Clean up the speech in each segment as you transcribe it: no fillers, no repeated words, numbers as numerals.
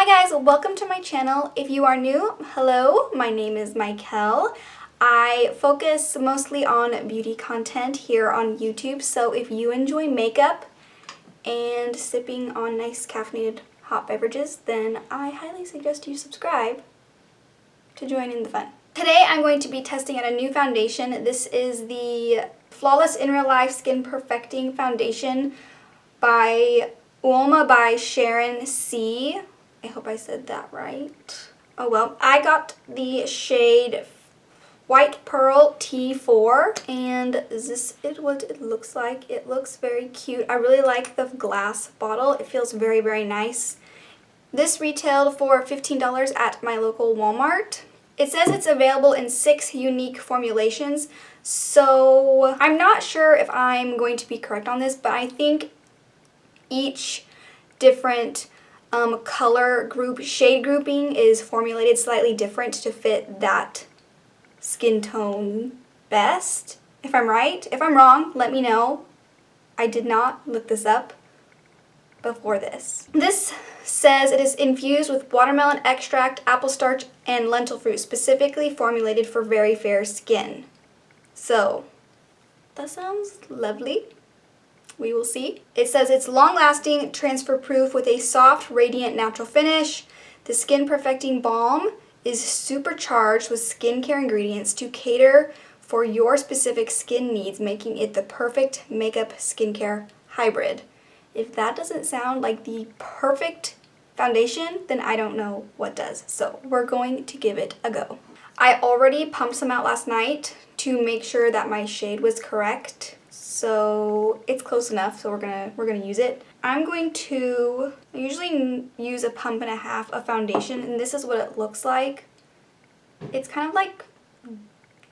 Hi guys, welcome to my channel. If you are new, hello, my name is MyKael. I focus mostly on beauty content here on YouTube, so if you enjoy makeup and sipping on nice caffeinated hot beverages, then I highly suggest you subscribe to join in the fun. Today I'm going to be testing out a new foundation. This is the Flawless in Real Life Skin Perfecting Foundation by Uoma by Sharon C. I hope I said that right. Oh well. I got the shade White Pearl T4, and this is what it looks like. It looks very cute. I really like the glass bottle. It feels very, very nice. This retailed for $15 at my local Walmart. It says it's available in 6 unique formulations, so I'm not sure if I'm going to be correct on this, but I think each different color group, shade grouping is formulated slightly different to fit that skin tone best. If I'm right, if I'm wrong, let me know. I did not look this up before this. This says it is infused with watermelon extract, apple starch, and lentil fruit, specifically formulated for very fair skin. So, that sounds lovely. We will see. It says it's long-lasting, transfer-proof with a soft, radiant, natural finish. The Skin Perfecting Balm is supercharged with skincare ingredients to cater for your specific skin needs, making it the perfect makeup skincare hybrid. If that doesn't sound like the perfect foundation, then I don't know what does. So we're going to give it a go. I already pumped some out last night to make sure that my shade was correct. So it's close enough, so we're gonna use it. I usually use a pump and a half of foundation, and this is what it looks like. It's kind of like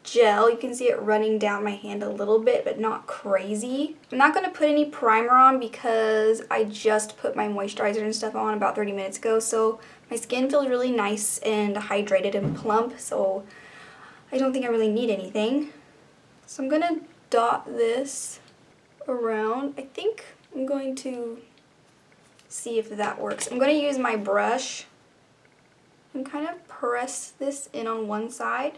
gel. You can see it running down my hand a little bit, but not crazy. I'm not gonna put any primer on because I just put my moisturizer and stuff on about 30 minutes ago, so my skin feels really nice and hydrated and plump, so I don't think I really need anything. So I'm gonna dot this around. I think I'm going to see if that works. I'm going to use my brush and kind of press this in on one side.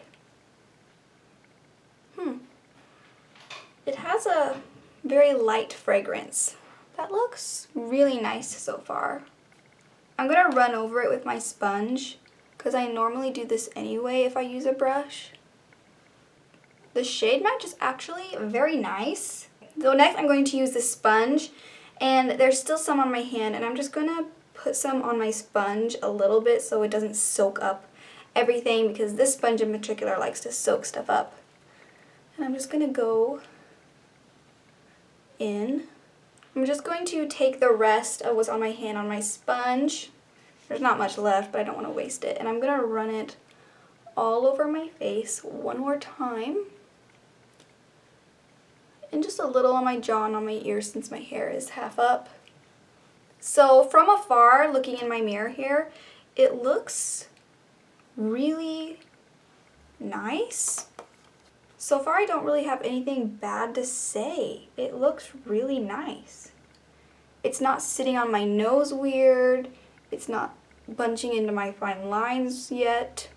It has a very light fragrance. That looks really nice so far. I'm going to run over it with my sponge because I normally do this anyway if I use a brush. The shade match is actually very nice. So next I'm going to use the sponge, and there's still some on my hand, and I'm just going to put some on my sponge a little bit so it doesn't soak up everything, because this sponge in particular likes to soak stuff up. And I'm just going to go in. I'm just going to take the rest of what's on my hand on my sponge. There's not much left, but I don't want to waste it. And I'm going to run it all over my face one more time. And just a little on my jaw and on my ears since my hair is half up. So from afar, looking in my mirror here, it looks really nice. So far I don't really have anything bad to say. It looks really nice. It's not sitting on my nose weird. It's not bunching into my fine lines yet.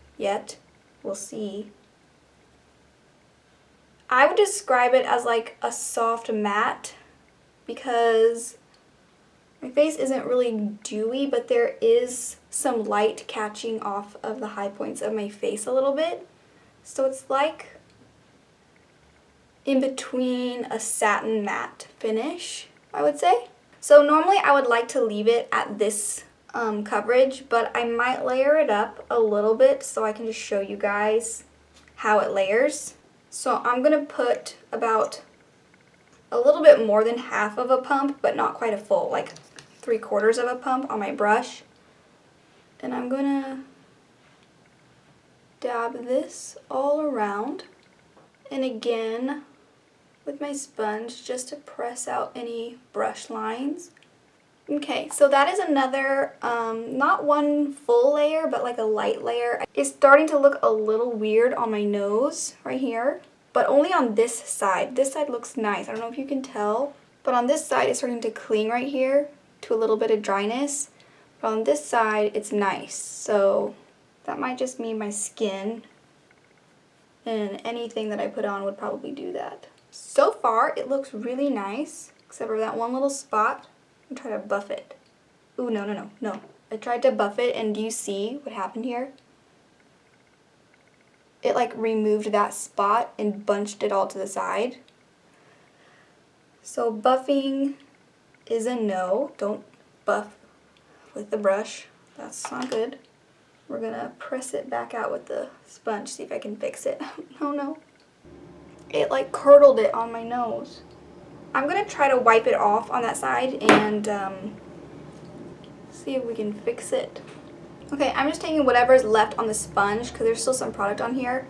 We'll see. I would describe it as like a soft matte because my face isn't really dewy, but there is some light catching off of the high points of my face a little bit. So it's like in between a satin matte finish, I would say. So normally I would like to leave it at this coverage, but I might layer it up a little bit so I can just show you guys how it layers. So I'm going to put about a little bit more than half of a pump, but not quite a full, like 3/4 of a pump on my brush. And I'm going to dab this all around. And again, with my sponge, just to press out any brush lines. Okay, so that is another, not one full layer, but like a light layer. It's starting to look a little weird on my nose right here, but only on this side. This side looks nice. I don't know if you can tell, but on this side it's starting to cling right here to a little bit of dryness. But on this side, it's nice. So that might just mean my skin, and anything that I put on would probably do that. So far, it looks really nice, except for that one little spot. I'm trying to buff it. Ooh, no. I tried to buff it, and do you see what happened here? It like removed that spot and bunched it all to the side. So buffing is a no. Don't buff with the brush. That's not good. We're gonna press it back out with the sponge, see if I can fix it. Oh no. It like curdled it on my nose. I'm gonna try to wipe it off on that side and see if we can fix it. Okay, I'm just taking whatever's left on the sponge because there's still some product on here,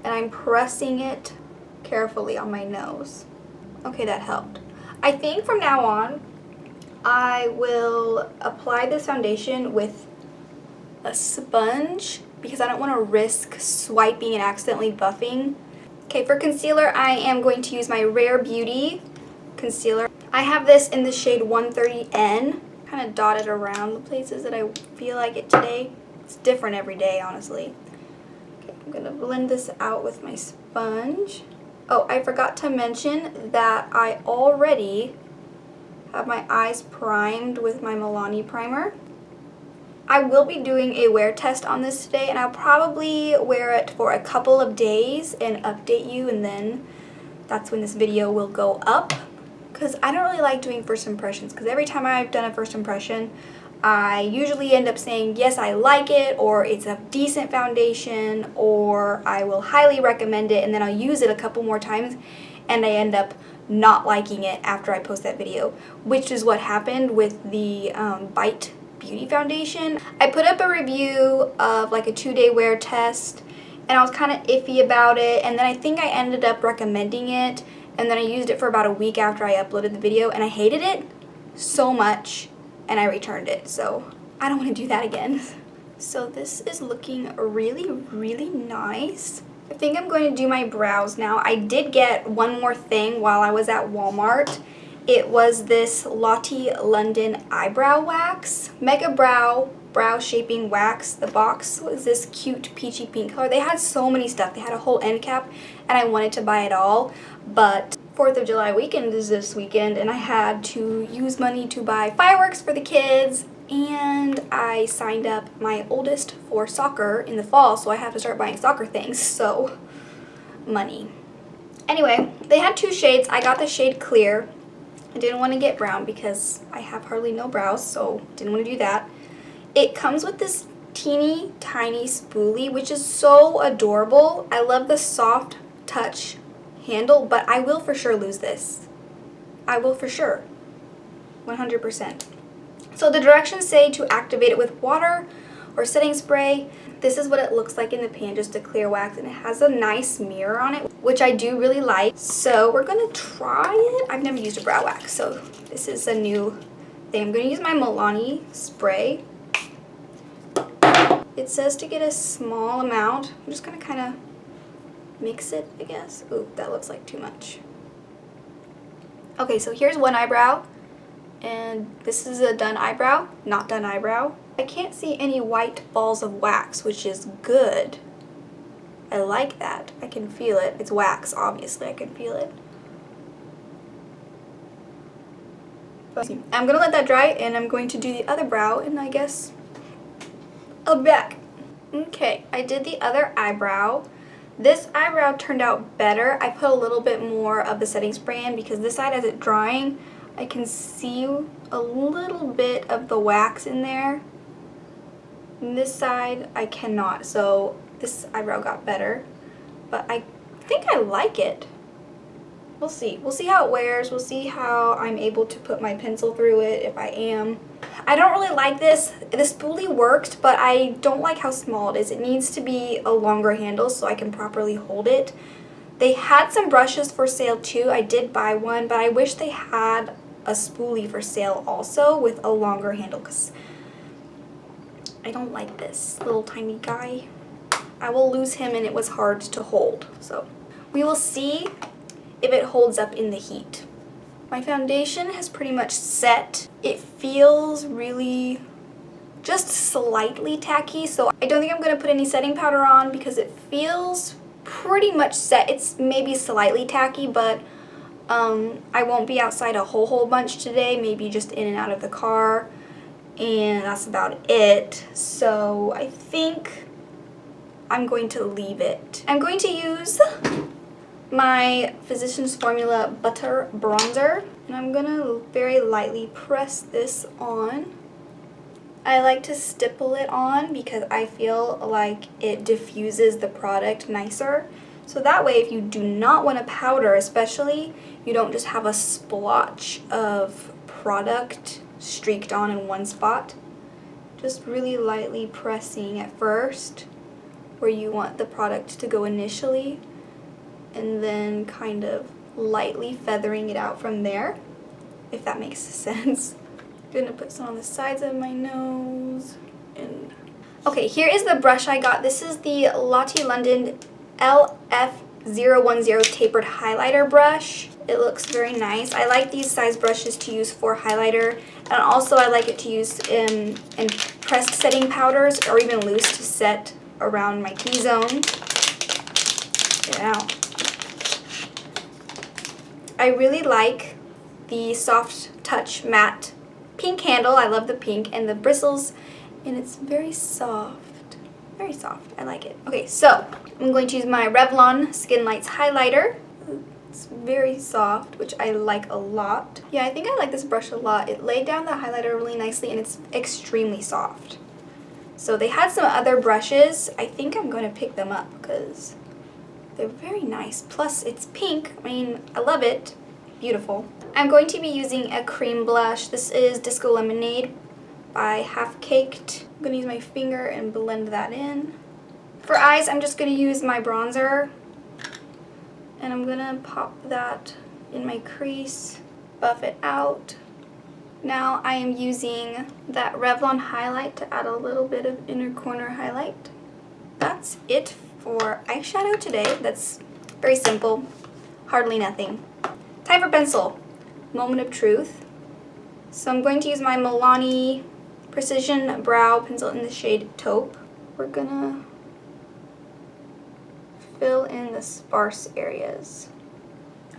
and I'm pressing it carefully on my nose. Okay, that helped. I think from now on, I will apply this foundation with a sponge because I don't want to risk swiping and accidentally buffing. Okay, for concealer, I am going to use my Rare Beauty concealer. I have this in the shade 130N. Kind of dotted around the places that I feel like it today. It's different every day, honestly. Okay, I'm going to blend this out with my sponge. Oh, I forgot to mention that I already have my eyes primed with my Milani primer. I will be doing a wear test on this today, and I'll probably wear it for a couple of days and update you, and then that's when this video will go up. Because I don't really like doing first impressions, because every time I've done a first impression, I usually end up saying, yes, I like it, or it's a decent foundation, or I will highly recommend it, and then I'll use it a couple more times, and I end up not liking it after I post that video, which is what happened with the Bite Beauty foundation. I put up a review of like a 2-day wear test, and I was kind of iffy about it, and then I think I ended up recommending it, and then I used it for about a week after I uploaded the video, and I hated it so much, and I returned it, so I don't want to do that again. So this is looking really, really nice. I think I'm going to do my brows now. I did get one more thing while I was at Walmart. It was this Lottie London eyebrow wax, Mega Brow Shaping Wax. The box was this cute peachy pink color. They had so many stuff. They had a whole end cap, and I wanted to buy it all, but 4th of July weekend is this weekend, and I had to use money to buy fireworks for the kids, and I signed up my oldest for soccer in the fall, so I have to start buying soccer things, so money. Anyway, they had 2 shades. I got the shade Clear. I didn't want to get brown because I have hardly no brows, so didn't want to do that. It comes with this teeny tiny spoolie, which is so adorable. I love the soft touch handle, but I will for sure lose this. I will for sure. 100%. So the directions say to activate it with water or setting spray. This is what it looks like in the pan, just a clear wax, and it has a nice mirror on it, which I do really like. So we're gonna try it. I've never used a brow wax, so this is a new thing. I'm gonna use my Milani spray. It says to get a small amount. I'm just gonna kind of mix it, I guess. Ooh, that looks like too much. Okay, so here's one eyebrow, and this is a done eyebrow, not done eyebrow. I can't see any white balls of wax, which is good. I like that. I can feel it. It's wax, obviously. I can feel it. But I'm gonna let that dry, and I'm going to do the other brow, and I guess I'll be back. Okay, I did the other eyebrow. This eyebrow turned out better. I put a little bit more of the setting spray in because this side, as it's drying, I can see a little bit of the wax in there. And this side, I cannot. So this eyebrow got better, but I think I like it. We'll see. We'll see how it wears. We'll see how I'm able to put my pencil through it, if I am. I don't really like this. The spoolie worked, but I don't like how small it is. It needs to be a longer handle so I can properly hold it. They had some brushes for sale too. I did buy one, but I wish they had a spoolie for sale also with a longer handle because I don't like this little tiny guy. I will lose him, and it was hard to hold. So we will see if it holds up in the heat. My foundation has pretty much set. It feels really just slightly tacky, so I don't think I'm going to put any setting powder on because it feels pretty much set. It's maybe slightly tacky, but I won't be outside a whole bunch today, maybe just in and out of the car, and that's about it. So I think I'm going to leave it. I'm going to use my Physicians Formula Butter Bronzer, and I'm going to very lightly press this on. I like to stipple it on because I feel like it diffuses the product nicer. So that way, if you do not want to powder, especially, you don't just have a splotch of product streaked on in one spot. Just really lightly pressing at first where you want the product to go initially, and then kind of lightly feathering it out from there, if that makes sense. I'm gonna put some on the sides of my nose. And okay, here is the brush I got. This is the Lottie London LF010 tapered highlighter brush. It looks very nice. I like these size brushes to use for highlighter, and also I like it to use in pressed setting powders or even loose to set around my T-zone. Get it out. I really like the Soft Touch Matte pink handle. I love the pink and the bristles, and it's very soft. Very soft. I like it. Okay, so I'm going to use my Revlon Skin Lights highlighter. It's very soft, which I like a lot. Yeah, I think I like this brush a lot. It laid down the highlighter really nicely, and it's extremely soft. So they had some other brushes. I think I'm going to pick them up because they're very nice. Plus, it's pink. I mean, I love it. Beautiful. I'm going to be using a cream blush. This is Disco Lemonade by Half Caked. I'm going to use my finger and blend that in. For eyes, I'm just going to use my bronzer, and I'm going to pop that in my crease, buff it out. Now I am using that Revlon highlight to add a little bit of inner corner highlight. That's it for eyeshadow today. That's very simple, hardly nothing. Time for pencil. Moment of truth. So I'm going to use my Milani Precision Brow Pencil in the shade Taupe. We're gonna fill in the sparse areas.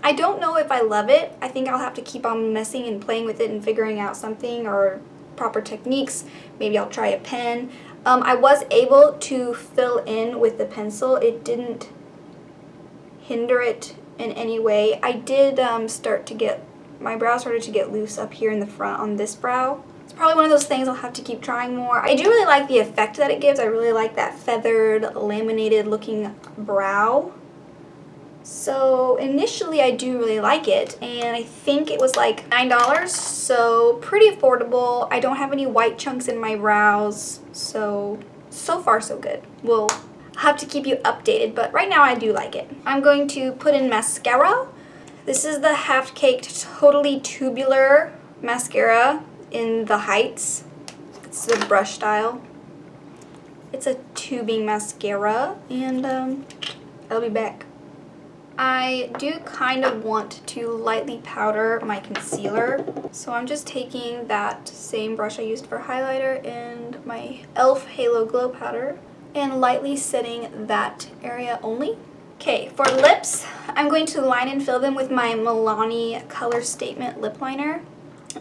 I don't know if I love it. I think I'll have to keep on messing and playing with it and figuring out something or proper techniques. Maybe I'll try a pen. I was able to fill in with the pencil. It didn't hinder it in any way. I did my brow started to get loose up here in the front on this brow. It's probably one of those things I'll have to keep trying more. I do really like the effect that it gives. I really like that feathered, laminated looking brow. So initially I do really like it, and I think it was like $9, so pretty affordable. I don't have any white chunks in my brows, so far so good. We'll have to keep you updated, but right now I do like it. I'm going to put in mascara. This is the Half Caked Totally Tubular mascara in the Heights. It's a brush style. It's a tubing mascara, and I'll be back. I do kind of want to lightly powder my concealer, so I'm just taking that same brush I used for highlighter and my e.l.f. Halo Glow Powder and lightly setting that area only. Okay, for lips, I'm going to line and fill them with my Milani Color Statement Lip Liner,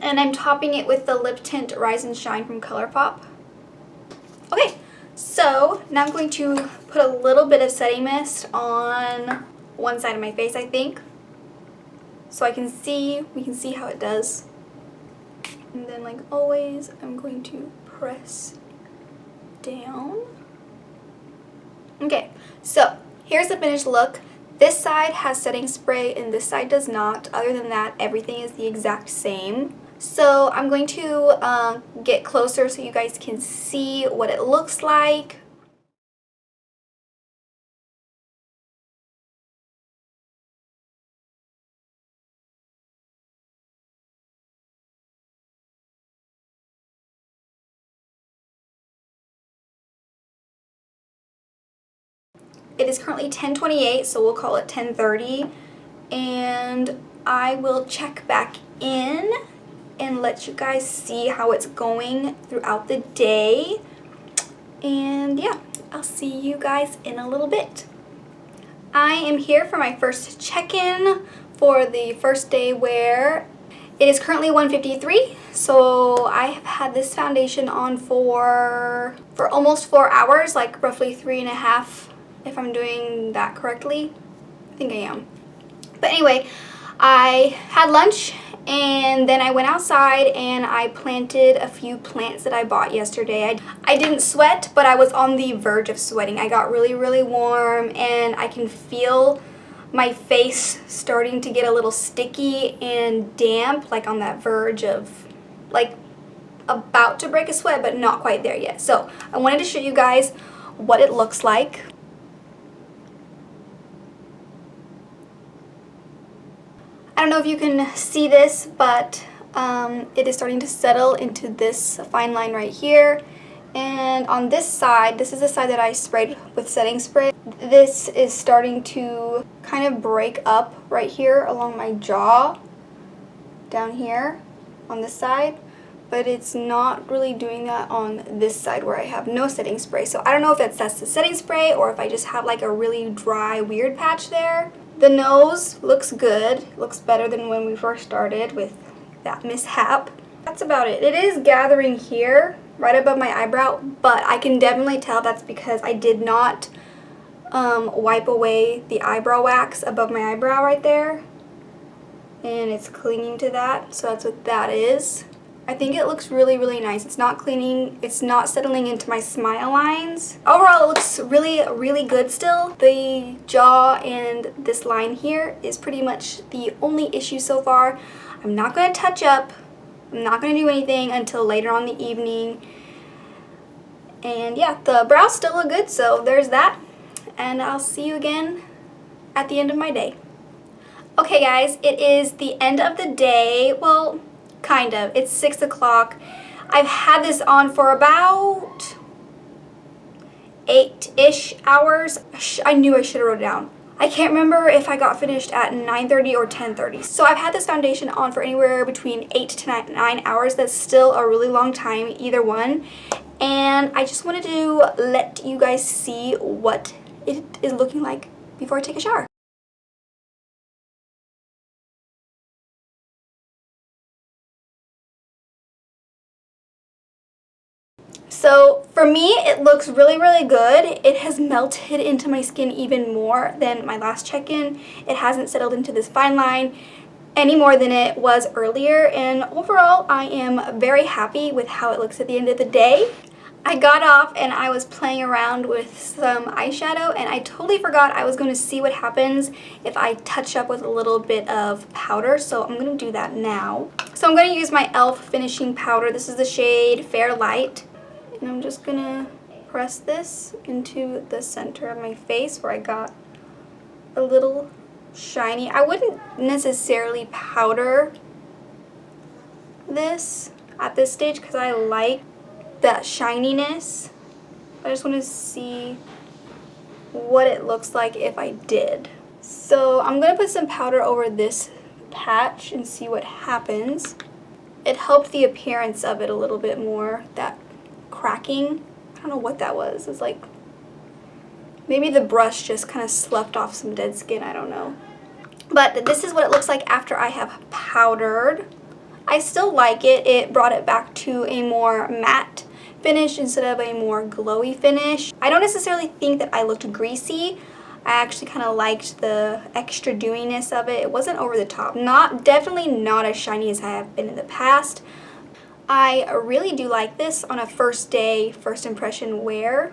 and I'm topping it with the Lip Tint Rise and Shine from ColourPop. Okay, so now I'm going to put a little bit of setting mist on one side of my face, I think, so we can see how it does. And then, like always, I'm going to press down. Okay, so here's the finished look. This side has setting spray and this side does not. Other than that, everything is the exact same. So I'm going to get closer so you guys can see what it looks like. It is currently 10:28, so we'll call it 10:30, and I will check back in and let you guys see how it's going throughout the day. And yeah, I'll see you guys in a little bit. I am here for my first check-in for the first day wear. It is currently 1:53, so I have had this foundation on for almost 4 hours, like roughly 3.5, if I'm doing that correctly. I think I am. But anyway, I had lunch and then I went outside and I planted a few plants that I bought yesterday. I didn't sweat, but I was on the verge of sweating. I got really, really warm and I can feel my face starting to get a little sticky and damp, like on that verge of like about to break a sweat, but not quite there yet. So I wanted to show you guys what it looks like. I don't know if you can see this, but it is starting to settle into this fine line right here. And on this side, this is the side that I sprayed with setting spray. This is starting to kind of break up right here along my jaw, down here on this side. But it's not really doing that on this side where I have no setting spray. So I don't know if that's the setting spray or if I just have like a really dry, weird patch there. The nose looks good. Looks better than when we first started with that mishap. That's about it. It is gathering here, right above my eyebrow, but I can definitely tell that's because I did not wipe away the eyebrow wax above my eyebrow right there. And it's clinging to that, so that's what that is. I think it looks really, really nice. It's not cleaning, it's not settling into my smile lines. Overall, it looks really, really good still. The jaw and this line here is pretty much the only issue so far. I'm not going to touch up. I'm not going to do anything until later on the evening. And yeah, the brows still look good, so there's that. And I'll see you again at the end of my day. Okay guys, it is the end of the day. Well, kind of. It's 6 o'clock. I've had this on for about 8-ish hours. I knew I should have wrote it down. I can't remember if I got finished at 9:30 or 10:30. So I've had this foundation on for anywhere between 8 to 9 hours. That's still a really long time, either one. And I just wanted to let you guys see what it is looking like before I take a shower. So for me, it looks really, really good. It has melted into my skin even more than my last check-in. It hasn't settled into this fine line any more than it was earlier. And overall, I am very happy with how it looks at the end of the day. I got off and I was playing around with some eyeshadow and I totally forgot I was going to see what happens if I touch up with a little bit of powder. So I'm going to do that now. So I'm going to use my e.l.f. finishing powder. This is the shade Fair Light. And I'm just gonna press this into the center of my face where I got a little shiny. I wouldn't necessarily powder this at this stage because I like that shininess. I just want to see what it looks like if I did. So I'm gonna put some powder over this patch and see what happens. It helped the appearance of it a little bit more, that cracking. I don't know what that was. It's like maybe the brush just kind of sloughed off some dead skin. I don't know. But this is what it looks like after I have powdered. I still like it. It brought it back to a more matte finish instead of a more glowy finish. I don't necessarily think that I looked greasy. I actually kind of liked the extra dewiness of it. It wasn't over the top. Definitely not as shiny as I have been in the past. I really do like this on a first day, first impression wear.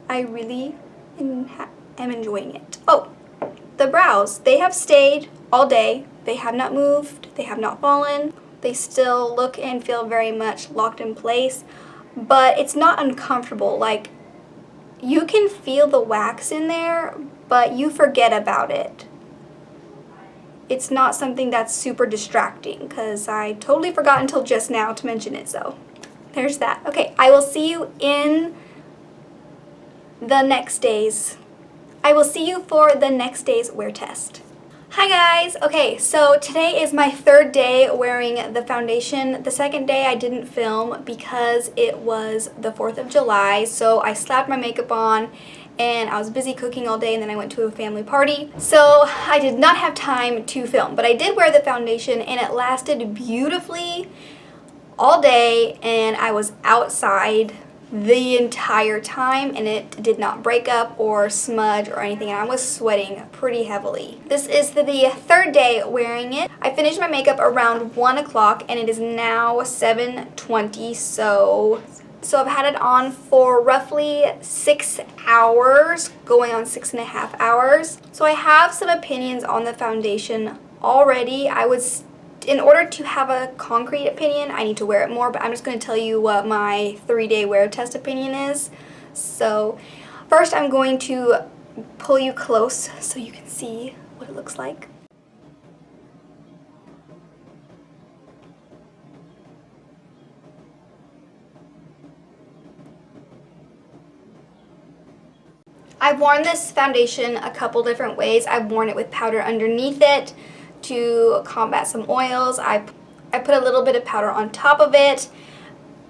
I really am enjoying it. Oh, the brows. They have stayed all day. They have not moved. They have not fallen. They still look and feel very much locked in place. But it's not uncomfortable. Like, you can feel the wax in there, but you forget about it. It's not something that's super distracting because I totally forgot until just now to mention it, so there's that. Okay, I will see you in the next days. I will see you for the next day's wear test. Hi guys! Okay, so today is my third day wearing the foundation. The second day I didn't film because it was the 4th of July, so I slapped my makeup on and I was busy cooking all day, and then I went to a family party. So I did not have time to film, but I did wear the foundation and it lasted beautifully all day, and I was outside the entire time and it did not break up or smudge or anything, and I was sweating pretty heavily. This is the third day wearing it. I finished my makeup around 1 o'clock and it is now 7:20, so I've had it on for roughly 6 hours, going on 6.5 hours. So I have some opinions on the foundation already. In order to have a concrete opinion, I need to wear it more, but I'm just going to tell you what my 3-day wear test opinion is. So first I'm going to pull you close so you can see what it looks like. I've worn this foundation a couple different ways. I've worn it with powder underneath it to combat some oils. I put a little bit of powder on top of it,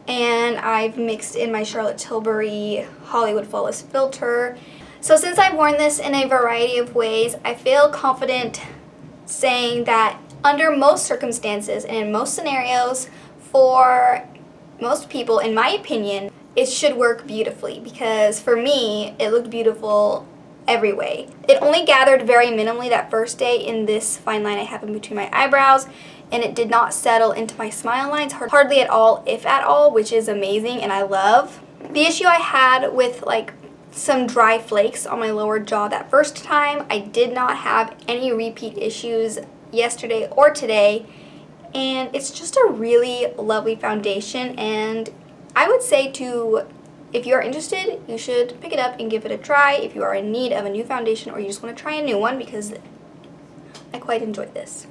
and I've mixed in my Charlotte Tilbury Hollywood Flawless filter. So since I've worn this in a variety of ways, I feel confident saying that under most circumstances and in most scenarios, for most people, in my opinion, it should work beautifully, because for me, it looked beautiful every way. It only gathered very minimally that first day in this fine line I have in between my eyebrows, and it did not settle into my smile lines hardly at all, if at all, which is amazing and I love. The issue I had with like some dry flakes on my lower jaw that first time, I did not have any repeat issues yesterday or today, and it's just a really lovely foundation, and I would say if you're interested, you should pick it up and give it a try if you are in need of a new foundation or you just want to try a new one, because I quite enjoyed this.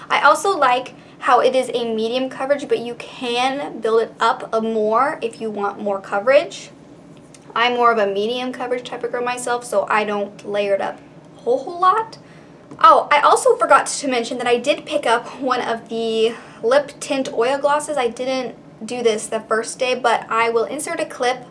I also like how it is a medium coverage, but you can build it up more if you want more coverage. I'm more of a medium coverage type of girl myself, so I don't layer it up a whole lot. Oh, I also forgot to mention that I did pick up one of the lip tint oil glosses. I didn't do this the first day, but I will insert a clip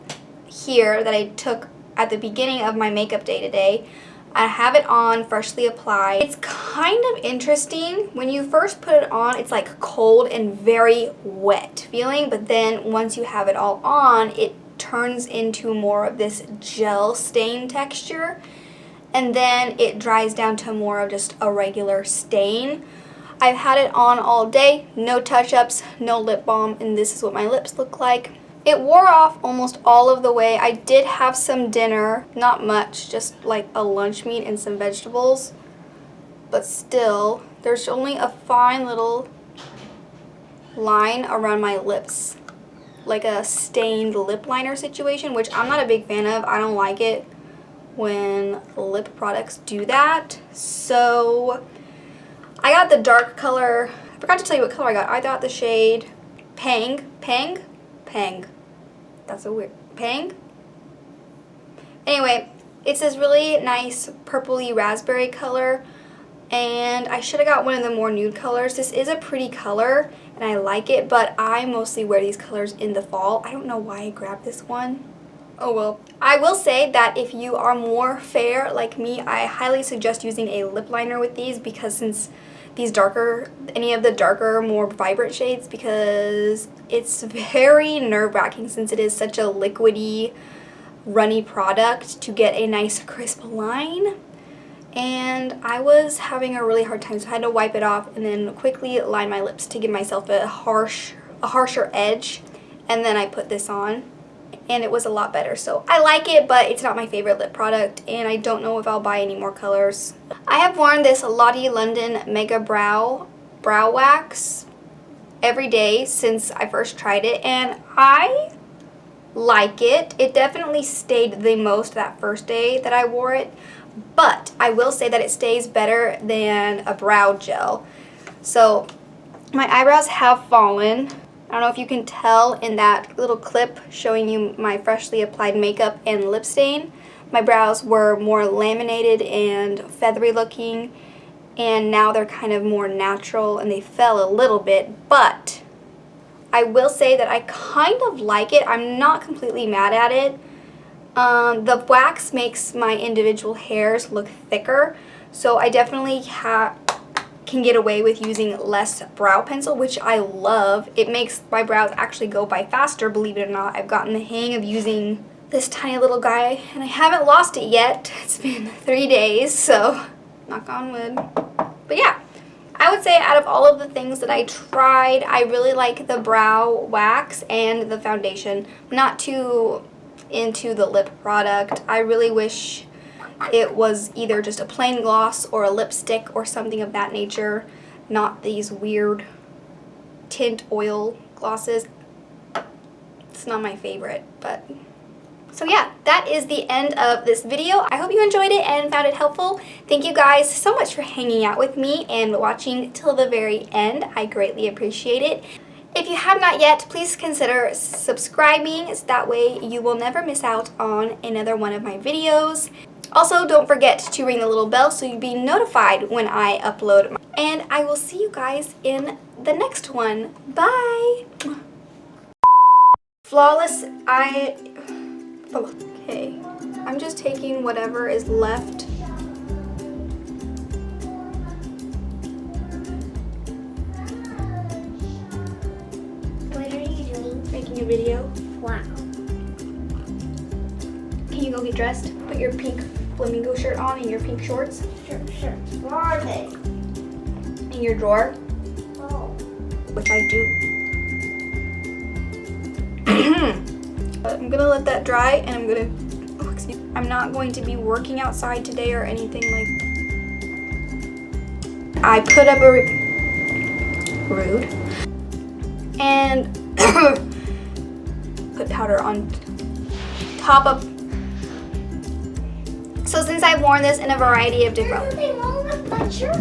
here that I took at the beginning of my makeup day today. I have it on, freshly applied. It's kind of interesting. When you first put it on, it's like cold and very wet feeling, but then once you have it all on, it turns into more of this gel stain texture, and then it dries down to more of just a regular stain. I've had it on all day, no touch-ups, no lip balm, and this is what my lips look like. It wore off almost all of the way. I did have some dinner, not much, just like a lunch meat and some vegetables, but still, there's only a fine little line around my lips, like a stained lip liner situation, which I'm not a big fan of. I don't like it when lip products do that. So I got the dark color. I forgot to tell you what color I got. I got the shade Pang. That's a weird, Pang? Anyway, it's this really nice purpley raspberry color, and I should have got one of the more nude colors. This is a pretty color, and I like it, but I mostly wear these colors in the fall. I don't know why I grabbed this one. Oh well. I will say that if you are more fair like me, I highly suggest using a lip liner with these, because since any of the darker, more vibrant shades, because it's very nerve-wracking since it is such a liquidy, runny product to get a nice crisp line. And I was having a really hard time, so I had to wipe it off and then quickly line my lips to give myself a harsher edge, and then I put this on, and it was a lot better. So I like it, but it's not my favorite lip product, and I don't know if I'll buy any more colors. I have worn this Lottie London Mega Brow Wax every day since I first tried it, and I like it. It definitely stayed the most that first day that I wore it, but I will say that it stays better than a brow gel. So my eyebrows have fallen. I don't know if you can tell in that little clip showing you my freshly applied makeup and lip stain. My brows were more laminated and feathery looking, and now they're kind of more natural and they fell a little bit, but I will say that I kind of like it. I'm not completely mad at it. The wax makes my individual hairs look thicker, so I definitely can get away with using less brow pencil, which I love. It makes my brows actually go by faster, believe it or not. I've gotten the hang of using this tiny little guy, and I haven't lost it yet. It's been 3 days, so knock on wood. But yeah, I would say out of all of the things that I tried, I really like the brow wax and the foundation. I'm not too into the lip product. I really wish it was either just a plain gloss or a lipstick or something of that nature, not these weird tint oil glosses. It's not my favorite, but... So yeah, that is the end of this video. I hope you enjoyed it and found it helpful. Thank you guys so much for hanging out with me and watching till the very end. I greatly appreciate it. If you have not yet, please consider subscribing so that way you will never miss out on another one of my videos. Also, don't forget to ring the little bell so you'll be notified when I upload. And I will see you guys in the next one. Bye! Flawless, okay, I'm just taking whatever is left. What are you doing? Making a video. Wow. Can you go get dressed? Put your pink flamingo shirt on and your pink shorts. Sure. Where are they? In your drawer. Oh. Which I do. I'm gonna let that dry, and I'm not going to be working outside today or anything like. I put up a rude and put powder on top of. So since I've worn this in a variety of different. Is there anything wrong with my shirt?